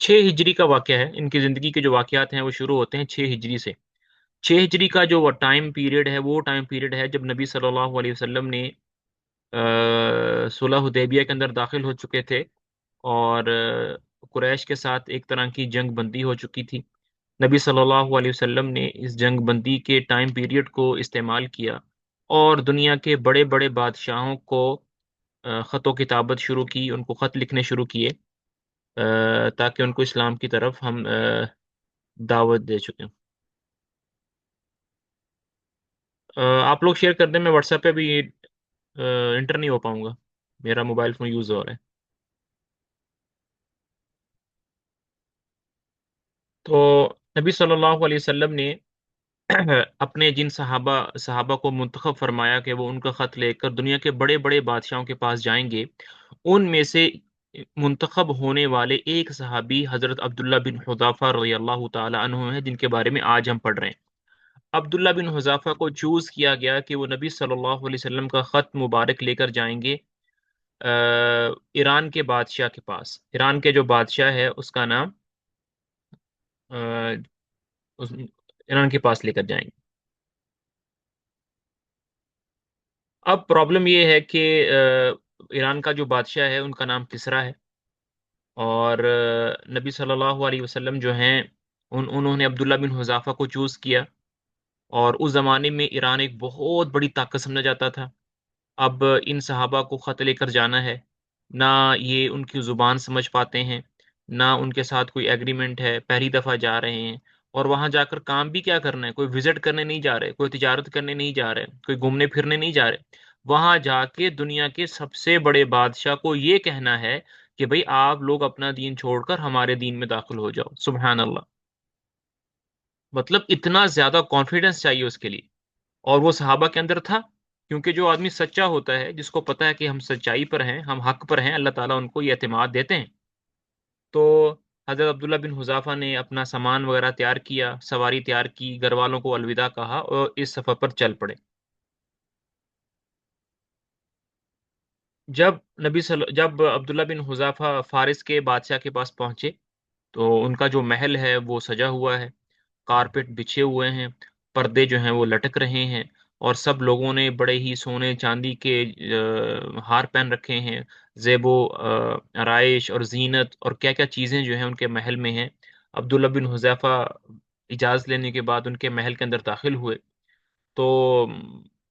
6 ہجری کا واقعہ ہے، ان کی زندگی کے جو واقعات ہیں وہ شروع ہوتے ہیں 6 ہجری سے۔ 6 ہجری کا جو ٹائم پیریڈ ہے وہ ٹائم پیریڈ ہے جب نبی صلی اللہ علیہ وسلم نے صلح حدیبیہ کے اندر داخل ہو چکے تھے، اور قریش کے ساتھ ایک طرح کی جنگ بندی ہو چکی تھی۔ نبی صلی اللہ علیہ وسلم نے اس جنگ بندی کے ٹائم پیریڈ کو استعمال کیا اور دنیا کے بڑے بڑے بادشاہوں کو خط و کتابت شروع کی، ان کو خط لکھنے شروع کیے، تاکہ ان کو اسلام کی طرف ہم دعوت دے چکے ہیں۔ آپ لوگ شیئر کر دیں، میں واٹس ایپ پہ بھی انٹر نہیں ہو پاؤں گا، میرا موبائل فون یوز ہو رہا ہے۔ تو نبی صلی اللہ علیہ وسلم نے اپنے جن صحابہ کو منتخب فرمایا کہ وہ ان کا خط لے کر دنیا کے بڑے بڑے بادشاہوں کے پاس جائیں گے، ان میں سے منتخب ہونے والے ایک صحابی حضرت عبداللہ بن حذافہ رضی اللہ تعالی عنہ ہیں، جن کے بارے میں آج ہم پڑھ رہے ہیں۔ عبداللہ بن حذافہ کو چوز کیا گیا کہ وہ نبی صلی اللہ علیہ وسلم کا خط مبارک لے کر جائیں گے ایران کے بادشاہ کے پاس۔ ایران کے جو بادشاہ ہے اس کا نام ایران کے پاس لے کر جائیں گے۔ اب پرابلم یہ ہے کہ ایران کا جو بادشاہ ہے ان کا نام کسریٰ ہے، اور نبی صلی اللہ علیہ وسلم جو ہیں انہوں نے عبداللہ بن حذافہ کو چوز کیا، اور اس زمانے میں ایران ایک بہت بڑی طاقت سمجھا جاتا تھا۔ اب ان صحابہ کو خط لے کر جانا ہے، نہ یہ ان کی زبان سمجھ پاتے ہیں، نہ ان کے ساتھ کوئی ایگریمنٹ ہے، پہلی دفعہ جا رہے ہیں، اور وہاں جا کر کام بھی کیا کرنا ہے، کوئی وزٹ کرنے نہیں جا رہے، کوئی تجارت کرنے نہیں جا رہے، کوئی گھومنے پھرنے نہیں جا رہے۔ وہاں جا کے دنیا کے سب سے بڑے بادشاہ کو یہ کہنا ہے کہ بھئی آپ لوگ اپنا دین چھوڑ کر ہمارے دین میں داخل ہو جاؤ۔ سبحان اللہ! مطلب اتنا زیادہ کانفیڈنس چاہیے اس کے لیے، اور وہ صحابہ کے اندر تھا، کیونکہ جو آدمی سچا ہوتا ہے، جس کو پتا ہے کہ ہم سچائی پر ہیں، ہم حق پر ہیں، اللہ تعالیٰ ان کو یہ اعتماد دیتے ہیں۔ تو حضرت عبداللہ بن حذافہ نے اپنا سامان وغیرہ تیار کیا، سواری تیار کی، گھر والوں کو الوداع کہا اور اس سفر پر چل پڑے۔ جب عبداللہ بن حذافہ فارس کے بادشاہ کے پاس پہنچے تو ان کا جو محل ہے وہ سجا ہوا ہے، کارپٹ بچھے ہوئے ہیں، پردے جو ہیں وہ لٹک رہے ہیں، اور سب لوگوں نے بڑے ہی سونے چاندی کے ہار پہن رکھے ہیں، زیب و آرائش اور زینت اور کیا کیا چیزیں جو ہیں ان کے محل میں ہیں۔ عبداللہ بن حذیفہ اجازت لینے کے بعد ان کے محل کے اندر داخل ہوئے تو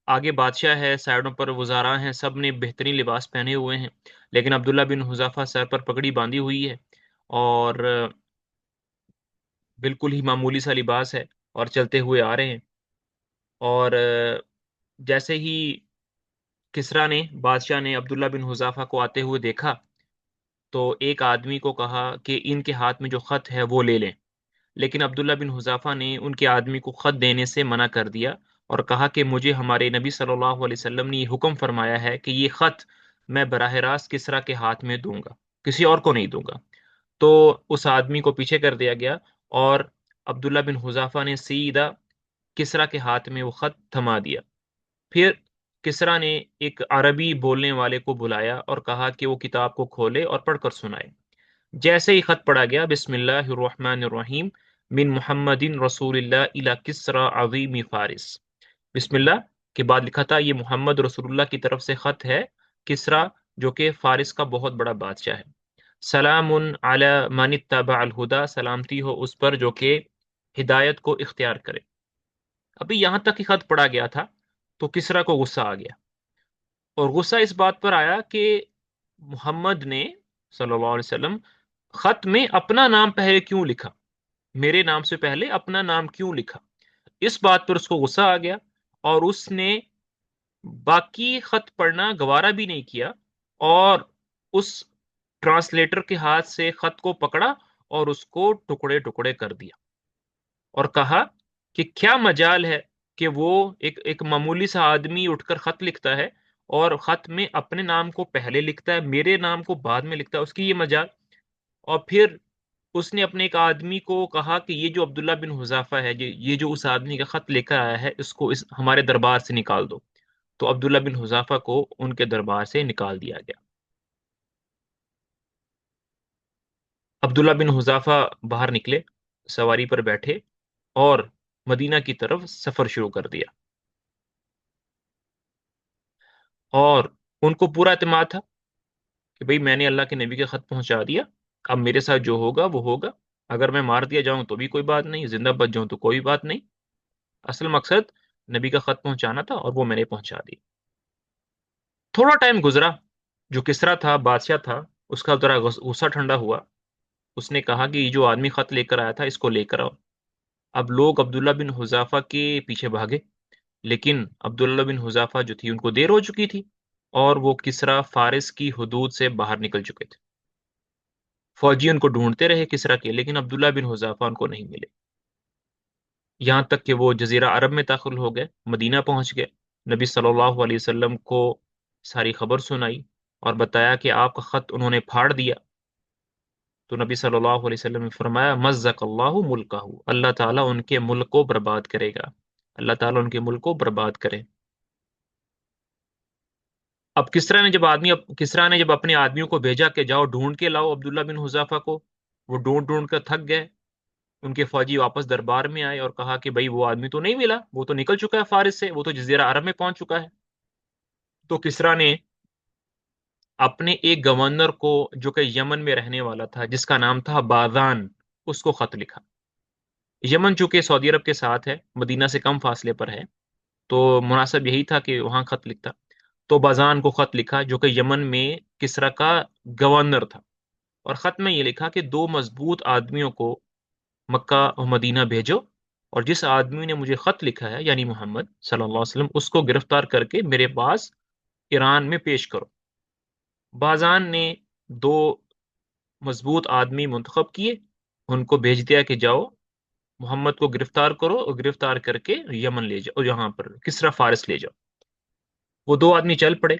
آگے بادشاہ ہے، سائڈوں پر وزراء ہیں، سب نے بہترین لباس پہنے ہوئے ہیں، لیکن عبداللہ بن حذیفہ سر پر پگڑی باندھی ہوئی ہے، اور بالکل ہی معمولی سا لباس ہے، اور چلتے ہوئے آ رہے ہیں۔ اور جیسے ہی کسریٰ نے بادشاہ نے عبداللہ بن حذافہ کو آتے ہوئے دیکھا تو ایک آدمی کو کہا کہ ان کے ہاتھ میں جو خط ہے وہ لے لیں، لیکن عبداللہ بن حذافہ نے ان کے آدمی کو خط دینے سے منع کر دیا اور کہا کہ مجھے ہمارے نبی صلی اللہ علیہ وسلم نے یہ حکم فرمایا ہے کہ یہ خط میں براہ راست کسریٰ کے ہاتھ میں دوں گا، کسی اور کو نہیں دوں گا۔ تو اس آدمی کو پیچھے کر دیا گیا، اور عبداللہ بن حذافہ نے سیدھا کسریٰ کے ہاتھ میں وہ خط تھما دیا۔ پھر کسریٰ نے ایک عربی بولنے والے کو بلایا اور کہا کہ وہ کتاب کو کھولے اور پڑھ کر سنائے۔ جیسے ہی خط پڑھا گیا، بسم اللہ الرحمن الرحیم، من محمد رسول اللہ الی کسریٰ عظیم فارس، بسم اللہ کے بعد لکھا تھا یہ محمد رسول اللہ کی طرف سے خط ہے کسریٰ جو کہ فارس کا بہت بڑا بادشاہ ہے۔ سلام علی من اتبع الہدی، سلامتی ہو اس پر جو کہ ہدایت کو اختیار کرے۔ ابھی یہاں تک ہی خط پڑا گیا تھا تو کسریٰ کو غصہ آ گیا، اور غصہ اس بات پر آیا کہ محمد نے صلی اللہ علیہ وسلم خط میں اپنا نام پہلے کیوں لکھا، میرے نام سے پہلے اپنا نام کیوں لکھا۔ اس بات پر اس کو غصہ آ گیا، اور اس نے باقی خط پڑھنا گوارا بھی نہیں کیا، اور اس ٹرانسلیٹر کے ہاتھ سے خط کو پکڑا اور اس کو ٹکڑے ٹکڑے کر دیا، اور کہا کہ کیا مجال ہے کہ وہ ایک معمولی سا آدمی اٹھ کر خط لکھتا ہے، اور خط میں اپنے نام کو پہلے لکھتا ہے، میرے نام کو بعد میں لکھتا ہے، اس کی یہ مجال۔ اور پھر اس نے اپنے ایک آدمی کو کہا کہ یہ جو عبداللہ بن حذافہ ہے، یہ جو اس آدمی کا خط لے کر آیا ہے، اس کو ہمارے دربار سے نکال دو۔ تو عبداللہ بن حذافہ کو ان کے دربار سے نکال دیا گیا۔ عبداللہ بن حذافہ باہر نکلے، سواری پر بیٹھے اور مدینہ کی طرف سفر شروع کر دیا، اور ان کو پورا اعتماد تھا کہ بھئی میں نے اللہ کے نبی کا خط پہنچا دیا، اب میرے ساتھ جو ہوگا وہ ہوگا، اگر میں مار دیا جاؤں تو بھی کوئی بات نہیں، زندہ بچ جاؤں تو کوئی بات نہیں، اصل مقصد نبی کا خط پہنچانا تھا اور وہ میں نے پہنچا دیا۔ تھوڑا ٹائم گزرا، جو کسرا تھا، بادشاہ تھا، اس کا ذرا غصہ ٹھنڈا ہوا، اس نے کہا کہ یہ جو آدمی خط لے کر آیا تھا اس کو لے کر آؤ۔ اب لوگ عبداللہ بن حذافہ کے پیچھے بھاگے، لیکن عبداللہ بن حذافہ جو تھی ان کو دیر ہو چکی تھی، اور وہ کسرا فارس کی حدود سے باہر نکل چکے تھے۔ فوجی ان کو ڈھونڈتے رہے کسرا کے، لیکن عبداللہ بن حذافہ ان کو نہیں ملے، یہاں تک کہ وہ جزیرہ عرب میں داخل ہو گئے، مدینہ پہنچ گئے، نبی صلی اللہ علیہ وسلم کو ساری خبر سنائی اور بتایا کہ آپ کا خط انہوں نے پھاڑ دیا۔ تو نبی صلی اللہ علیہ وسلم نے فرمایا مزق اللہ ملکہ، اللہ تعالیٰ ان کے ملک کو برباد کرے گا، اللہ تعالیٰ ان کے ملک کو برباد کرے۔ اب کسرا نے جب اپنے آدمیوں کو بھیجا کہ جاؤ ڈھونڈ کے لاؤ عبداللہ بن حذافہ کو، وہ ڈھونڈ ڈھونڈ کر تھک گئے، ان کے فوجی واپس دربار میں آئے اور کہا کہ بھئی وہ آدمی تو نہیں ملا، وہ تو نکل چکا ہے فارس سے، وہ تو جزیرہ عرب میں پہنچ چکا ہے۔ تو کسرا نے اپنے ایک گورنر کو جو کہ یمن میں رہنے والا تھا، جس کا نام تھا بازان، اس کو خط لکھا۔ یمن چونکہ سعودی عرب کے ساتھ ہے، مدینہ سے کم فاصلے پر ہے، تو مناسب یہی تھا کہ وہاں خط لکھتا۔ تو بازان کو خط لکھا جو کہ یمن میں کسرا کا گورنر تھا، اور خط میں یہ لکھا کہ دو مضبوط آدمیوں کو مکہ اور مدینہ بھیجو، اور جس آدمی نے مجھے خط لکھا ہے یعنی محمد صلی اللہ علیہ وسلم، اس کو گرفتار کر کے میرے پاس ایران میں پیش کرو۔ بازان نے دو مضبوط آدمی منتخب کیے، ان کو بھیج دیا کہ جاؤ محمد کو گرفتار کرو اور گرفتار کر کے یمن لے جاؤ، یہاں پر کسرا فارس لے جاؤ۔ وہ دو آدمی چل پڑے،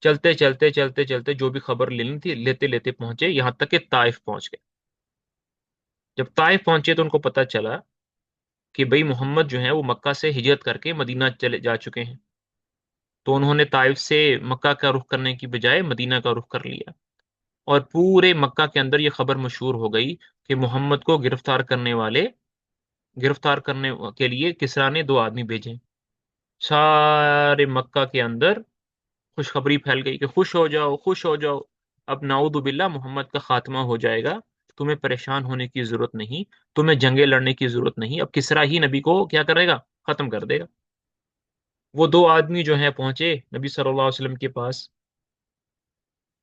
چلتے چلتے چلتے چلتے جو بھی خبر لینی تھی لیتے لیتے پہنچے، یہاں تک کہ طائف پہنچ گئے۔ جب طائف پہنچے تو ان کو پتا چلا کہ بھئی محمد جو ہیں وہ مکہ سے ہجرت کر کے مدینہ چلے جا چکے ہیں، تو انہوں نے طائف سے مکہ کا رخ کرنے کی بجائے مدینہ کا رخ کر لیا، اور پورے مکہ کے اندر یہ خبر مشہور ہو گئی کہ محمد کو گرفتار کرنے کے لیے کسرا نے دو آدمی بھیجے۔ سارے مکہ کے اندر خوشخبری پھیل گئی کہ خوش ہو جاؤ، خوش ہو جاؤ، اب نعوذ باللہ محمد کا خاتمہ ہو جائے گا، تمہیں پریشان ہونے کی ضرورت نہیں، تمہیں جنگیں لڑنے کی ضرورت نہیں، اب کسرا ہی نبی کو کیا کرے گا، ختم کر دے گا۔ وہ دو آدمی جو ہیں پہنچے نبی صلی اللہ علیہ وسلم کے پاس،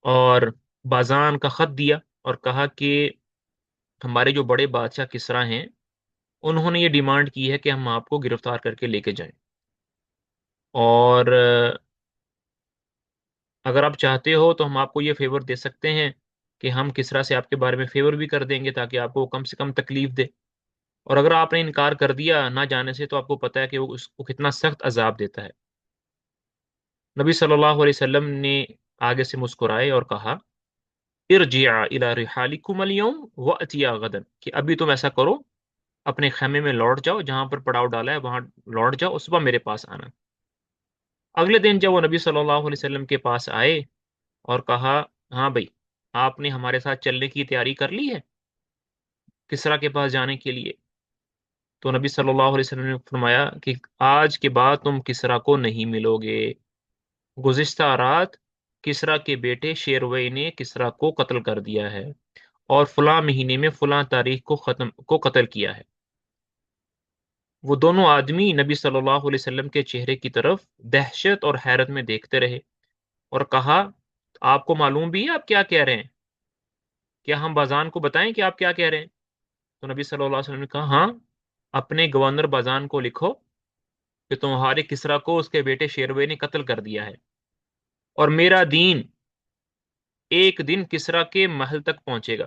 اور بازان کا خط دیا اور کہا کہ ہمارے جو بڑے بادشاہ کسرا ہیں انہوں نے یہ ڈیمانڈ کی ہے کہ ہم آپ کو گرفتار کر کے لے کے جائیں، اور اگر آپ چاہتے ہو تو ہم آپ کو یہ فیور دے سکتے ہیں کہ ہم کسرا سے آپ کے بارے میں فیور بھی کر دیں گے تاکہ آپ کو کم سے کم تکلیف دے، اور اگر آپ نے انکار کر دیا نہ جانے سے تو آپ کو پتا ہے کہ وہ اس کو کتنا سخت عذاب دیتا ہے۔ نبی صلی اللہ علیہ وسلم نے آگے سے مسکرائے اور کہا ارجعا الی رحالکم اليوم واتیا غدا، کہ ابھی تم ایسا کرو، اپنے خیمے میں لوٹ جاؤ، جہاں پر پڑاؤ ڈالا ہے وہاں لوٹ جاؤ، صبح میرے پاس آنا۔ اگلے دن جب وہ نبی صلی اللہ علیہ وسلم کے پاس آئے اور کہا ہاں بھائی آپ نے ہمارے ساتھ چلنے کی تیاری کر لی ہے کسرا کے پاس جانے کے لیے، تو نبی صلی اللہ علیہ وسلم نے فرمایا کہ آج کے بعد تم کسرا کو نہیں ملو گے، گزشتہ رات کسرا کے بیٹے شیروی نے کسرا کو قتل کر دیا ہے، اور فلاں مہینے میں فلاں تاریخ کو قتل کیا ہے۔ وہ دونوں آدمی نبی صلی اللہ علیہ وسلم کے چہرے کی طرف دہشت اور حیرت میں دیکھتے رہے، اور کہا آپ کو معلوم بھی ہے آپ کیا کہہ رہے ہیں، کیا ہم بازان کو بتائیں کہ آپ کیا کہہ رہے ہیں؟ تو نبی صلی اللہ علیہ وسلم نے کہا ہاں، اپنے گورنر بازان کو لکھو کہ تمہارے کسرا کو اس کے بیٹے شیروی نے قتل کر دیا ہے، اور میرا دین ایک دن کسرا کے محل تک پہنچے گا،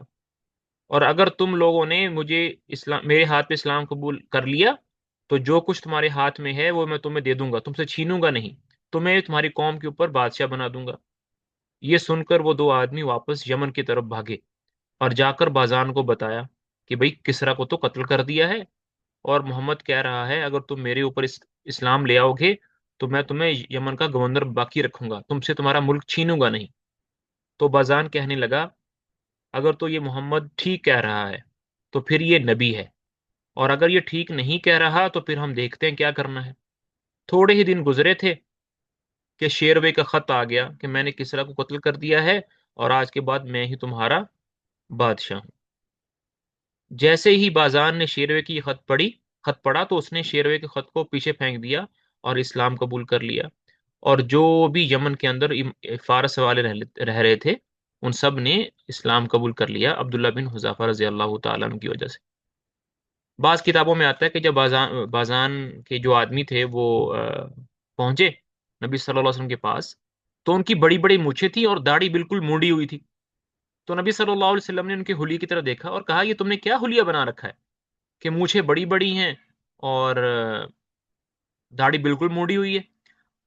اور اگر تم لوگوں نے میرے ہاتھ پہ اسلام قبول کر لیا تو جو کچھ تمہارے ہاتھ میں ہے وہ میں تمہیں دے دوں گا، تم سے چھینوں گا نہیں، تمہیں تمہاری قوم کے اوپر بادشاہ بنا دوں گا۔ یہ سن کر وہ دو آدمی واپس یمن کی طرف بھاگے اور جا کر بازان کو بتایا کہ بھئی کسرا کو تو قتل کر دیا ہے، اور محمد کہہ رہا ہے اگر تم میرے اوپر اسلام لے آؤ گے تو میں تمہیں یمن کا گورنر باقی رکھوں گا، تم سے تمہارا ملک چھینوں گا نہیں۔ تو بازان کہنے لگا اگر تو یہ محمد ٹھیک کہہ رہا ہے تو پھر یہ نبی ہے، اور اگر یہ ٹھیک نہیں کہہ رہا تو پھر ہم دیکھتے ہیں کیا کرنا ہے۔ تھوڑے ہی دن گزرے تھے کہ شیروے کا خط آ گیا کہ میں نے کسریٰ کو قتل کر دیا ہے، اور آج کے بعد میں ہی تمہارا بادشاہ ہوں۔ جیسے ہی بازان نے شیروے کی خط پڑھا تو اس نے شیروے کے خط کو پیچھے پھینک دیا اور اسلام قبول کر لیا، اور جو بھی یمن کے اندر فارس والے رہ رہے تھے ان سب نے اسلام قبول کر لیا عبداللہ بن حذافہ رضی اللہ تعالیٰ عنہ کی وجہ سے۔ بعض کتابوں میں آتا ہے کہ جب بازان کے جو آدمی تھے وہ پہنچے نبی صلی اللہ علیہ وسلم کے پاس، تو ان کی بڑی بڑی مونچھیں تھی اور داڑھی بالکل مونڈی ہوئی تھی۔ تو نبی صلی اللہ علیہ وسلم نے ان کے حلیے کی طرف دیکھا اور کہا یہ تم نے کیا حلیہ بنا رکھا ہے کہ مونچھیں بڑی بڑی ہیں اور داڑھی بالکل مونڈی ہوئی ہے؟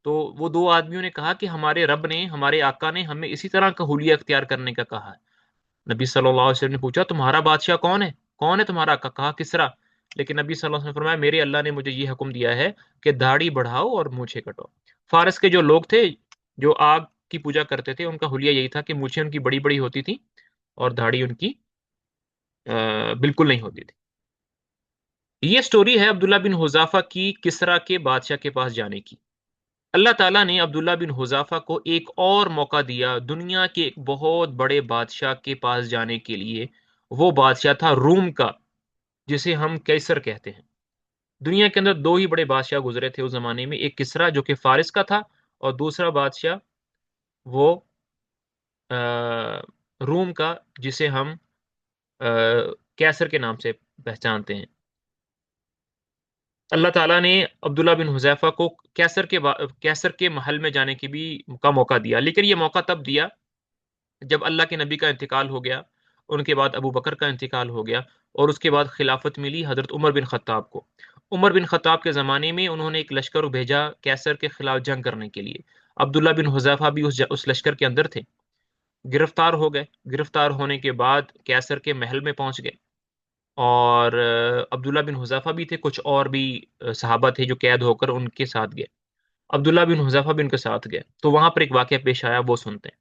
تو وہ دو آدمیوں نے کہا کہ ہمارے رب نے، ہمارے آقا نے ہمیں اسی طرح کا حلیہ اختیار کرنے کا کہا ہے۔ نبی صلی اللہ علیہ وسلم نے پوچھا تمہارا بادشاہ کون ہے؟ کون ہے تمہارا آقا؟ کہا کسریٰ۔ لیکن نبی صلی اللہ علیہ وسلم نے فرمایا میرے اللہ نے مجھے یہ حکم دیا ہے کہ داڑھی بڑھاؤ اور مونچھیں کٹو۔ فارس کے جو لوگ تھے جو آگ کی پوجا کرتے تھے ان کا حلیہ یہی تھا کہ مونچھیں ان کی بڑی بڑی ہوتی تھی اور داڑھی ان کی بالکل نہیں ہوتی تھی۔ یہ سٹوری ہے عبداللہ بن حذافہ کی کسریٰ کے بادشاہ کے پاس جانے کی۔ اللہ تعالیٰ نے عبداللہ بن حذافہ کو ایک اور موقع دیا دنیا کے ایک بہت بڑے بادشاہ کے پاس جانے کے لیے۔ وہ بادشاہ تھا روم کا، جسے ہم کیسر کہتے ہیں۔ دنیا کے اندر دو ہی بڑے بادشاہ گزرے تھے اس زمانے میں، ایک کسریٰ جو کہ فارس کا تھا، اور دوسرا بادشاہ وہ روم کا جسے ہم کیسر کے نام سے پہچانتے ہیں۔ اللہ تعالیٰ نے عبداللہ بن حذیفہ کو کیسر کے محل میں جانے کا موقع دیا، لیکن یہ موقع تب دیا جب اللہ کے نبی کا انتقال ہو گیا، ان کے بعد ابو بکر کا انتقال ہو گیا، اور اس کے بعد خلافت ملی حضرت عمر بن خطاب کو۔ عمر بن خطاب کے زمانے میں انہوں نے ایک لشکر بھیجا کیسر کے خلاف جنگ کرنے کے لیے۔ عبداللہ بن حذیفہ بھی اس لشکر کے اندر تھے۔ گرفتار ہو گئے، گرفتار ہونے کے بعد کیسر کے محل میں پہنچ گئے، اور عبداللہ بن حذیفہ بھی تھے، کچھ اور بھی صحابہ تھے جو قید ہو کر ان کے ساتھ گئے۔ عبداللہ بن حذیفہ بھی ان کے ساتھ گئے، تو وہاں پر ایک واقعہ پیش آیا، وہ سنتے ہیں۔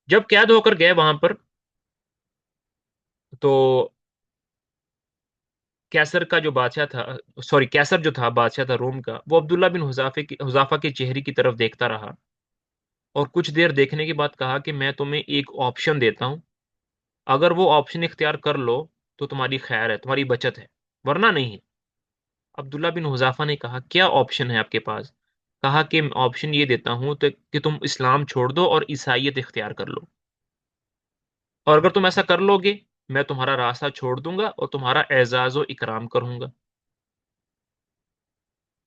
جب قید ہو کر گئے وہاں پر، تو کیسر کا جو بادشاہ تھا، کیسر جو تھا بادشاہ تھا روم کا، وہ عبداللہ بن حذافہ کے چہرے کی طرف دیکھتا رہا، اور کچھ دیر دیکھنے کے بعد کہا کہ میں تمہیں ایک آپشن دیتا ہوں، اگر وہ آپشن اختیار کر لو تو تمہاری خیر ہے، تمہاری بچت ہے، ورنہ نہیں ہے۔ عبداللہ بن حذافہ نے کہا کیا آپشن ہے آپ کے پاس؟ کہا کہ آپشن یہ دیتا ہوں کہ تم اسلام چھوڑ دو اور عیسائیت اختیار کر لو، اور اگر تم ایسا کر لو گے میں تمہارا راستہ چھوڑ دوں گا اور تمہارا اعزاز و اکرام کروں گا۔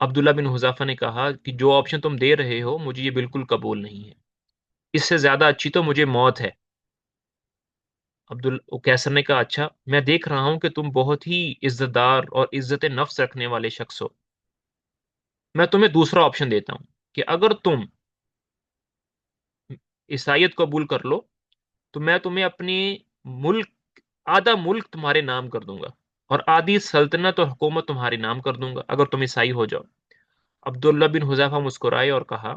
عبداللہ بن حذافہ نے کہا کہ جو آپشن تم دے رہے ہو مجھے یہ بالکل قبول نہیں ہے، اس سے زیادہ اچھی تو مجھے موت ہے۔ کیسر نے کہا اچھا، میں دیکھ رہا ہوں کہ تم بہت ہی عزت دار اور عزت نفس رکھنے والے شخص ہو، میں تمہیں دوسرا آپشن دیتا ہوں کہ اگر تم عیسائیت قبول کر لو تو میں تمہیں اپنی ملک آدھا ملک تمہارے نام کر دوں گا، اور آدھی سلطنت اور حکومت تمہارے نام کر دوں گا اگر تم عیسائی ہو جاؤ۔ عبداللہ بن حذیفہ مسکرائے اور کہا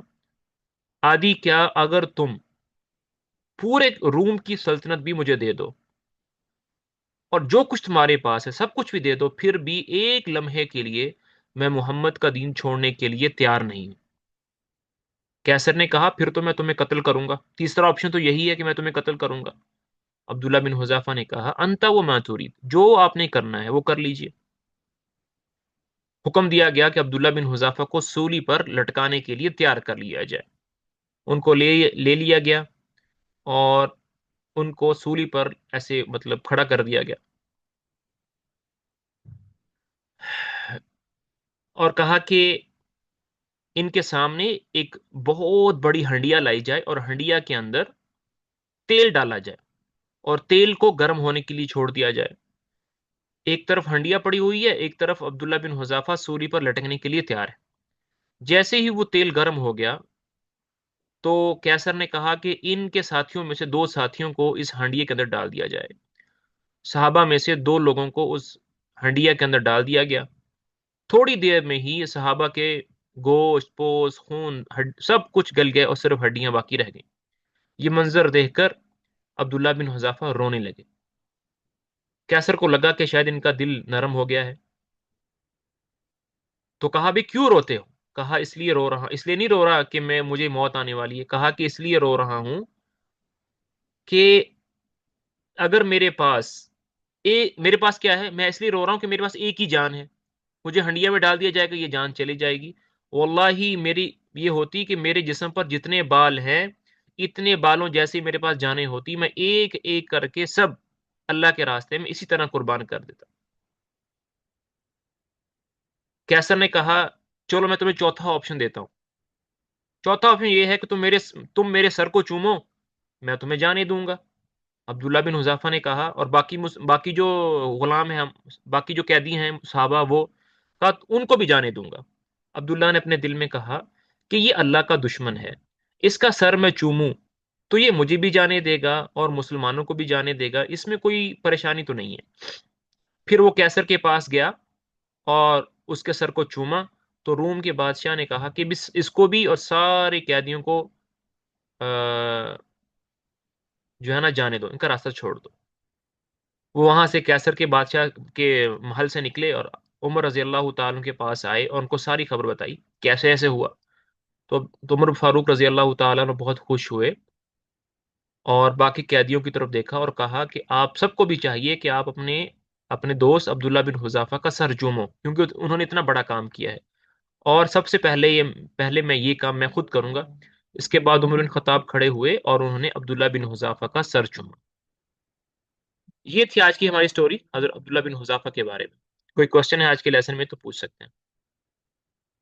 آدھی کیا، اگر تم پورے روم کی سلطنت بھی مجھے دے دو اور جو کچھ تمہارے پاس ہے سب کچھ بھی دے دو، پھر بھی ایک لمحے کے لیے میں محمد کا دین چھوڑنے کے لیے تیار نہیں ہوں۔ کیسر نے کہا پھر تو میں تمہیں قتل کروں گا، تیسرا آپشن تو یہی ہے کہ میں تمہیں قتل کروں گا۔ عبداللہ بن حذیفہ نے کہا انت و ما ترید، جو آپ نے کرنا ہے وہ کر لیجئے۔ حکم دیا گیا کہ عبداللہ بن حذیفہ کو سولی پر لٹکانے کے لیے تیار کر لیا جائے۔ ان کو لے لیا گیا اور ان کو سولی پر ایسے مطلب کھڑا کر دیا گیا، اور کہا کہ ان کے سامنے ایک بہت بڑی ہنڈیا لائی جائے اور ہنڈیا کے اندر تیل ڈالا جائے اور تیل کو گرم ہونے کے لیے چھوڑ دیا جائے۔ ایک طرف ہنڈیا پڑی ہوئی ہے، ایک طرف عبداللہ بن حذیفہ سولی پر لٹکنے کے لیے تیار ہے۔ جیسے ہی وہ تیل گرم ہو گیا تو کیسر نے کہا کہ ان کے ساتھیوں میں سے دو ساتھیوں کو اس ہنڈیے کے اندر ڈال دیا جائے۔ صحابہ میں سے دو لوگوں کو اس ہنڈیا کے اندر ڈال دیا گیا۔ تھوڑی دیر میں ہی صحابہ کے گوشت پوست خون سب کچھ گل گئے اور صرف ہڈیاں باقی رہ گئیں۔ یہ منظر دیکھ کر عبداللہ بن حذافہ رونے لگے۔ کیسر کو لگا کہ شاید ان کا دل نرم ہو گیا ہے، تو کہا بھی کیوں روتے ہو؟ کہا اس لیے رو رہا، اس لیے نہیں رو رہا کہ مجھے موت آنے والی ہے، کہا کہ اس لیے رو رہا ہوں کہ اگر میرے پاس کیا ہے، میں اس لیے رو رہا ہوں کہ میرے پاس ایک ہی جان ہے، مجھے ہنڈیا میں ڈال دیا جائے گا، یہ جان چلی جائے گی۔ واللہ میری یہ ہوتی کہ میرے جسم پر جتنے بال ہیں، اتنے بالوں جیسے میرے پاس جانیں ہوتی، میں ایک ایک کر کے سب اللہ کے راستے میں اسی طرح قربان کر دیتا۔ کیسر نے کہا چلو میں تمہیں چوتھا آپشن دیتا ہوں۔ چوتھا آپشن یہ ہے کہ تم میرے سر کو چومو، میں تمہیں جانے دوں گا۔ عبداللہ بن حذافہ نے کہا، اور باقی جو غلام ہیں، باقی جو قیدی ہیں صحابہ، وہ کہا ان کو بھی جانے دوں گا۔ عبداللہ نے اپنے دل میں کہا کہ یہ اللہ کا دشمن ہے، اس کا سر میں چوموں تو یہ مجھے بھی جانے دے گا اور مسلمانوں کو بھی جانے دے گا، اس میں کوئی پریشانی تو نہیں ہے۔ پھر وہ کیسر کے پاس گیا اور اس کے سر کو چوما، تو روم کے بادشاہ نے کہا کہ بس اس کو بھی اور سارے قیدیوں کو جو ہے نا جانے دو، ان کا راستہ چھوڑ دو۔ وہ وہاں سے کیسر کے بادشاہ کے محل سے نکلے اور عمر رضی اللہ تعالیٰ کے پاس آئے اور ان کو ساری خبر بتائی کیسے ایسے ہوا۔ تو عمر فاروق رضی اللہ تعالیٰ نے بہت خوش ہوئے اور باقی قیدیوں کی طرف دیکھا اور کہا کہ آپ سب کو بھی چاہیے کہ آپ اپنے اپنے دوست عبداللہ بن حذافہ کا سر چومو، کیونکہ انہوں نے اتنا بڑا کام کیا ہے، اور سب سے پہلے میں یہ کام میں خود کروں گا۔ اس کے بعد عمر بن خطاب کھڑے ہوئے اور انہوں نے عبداللہ بن حذافہ کا سر چوما۔ یہ تھی آج کی ہماری سٹوری حضرت عبداللہ بن حذافہ کے بارے میں۔ کوئی کوشچن ہے آج کے لیسن میں تو پوچھ سکتے ہیں۔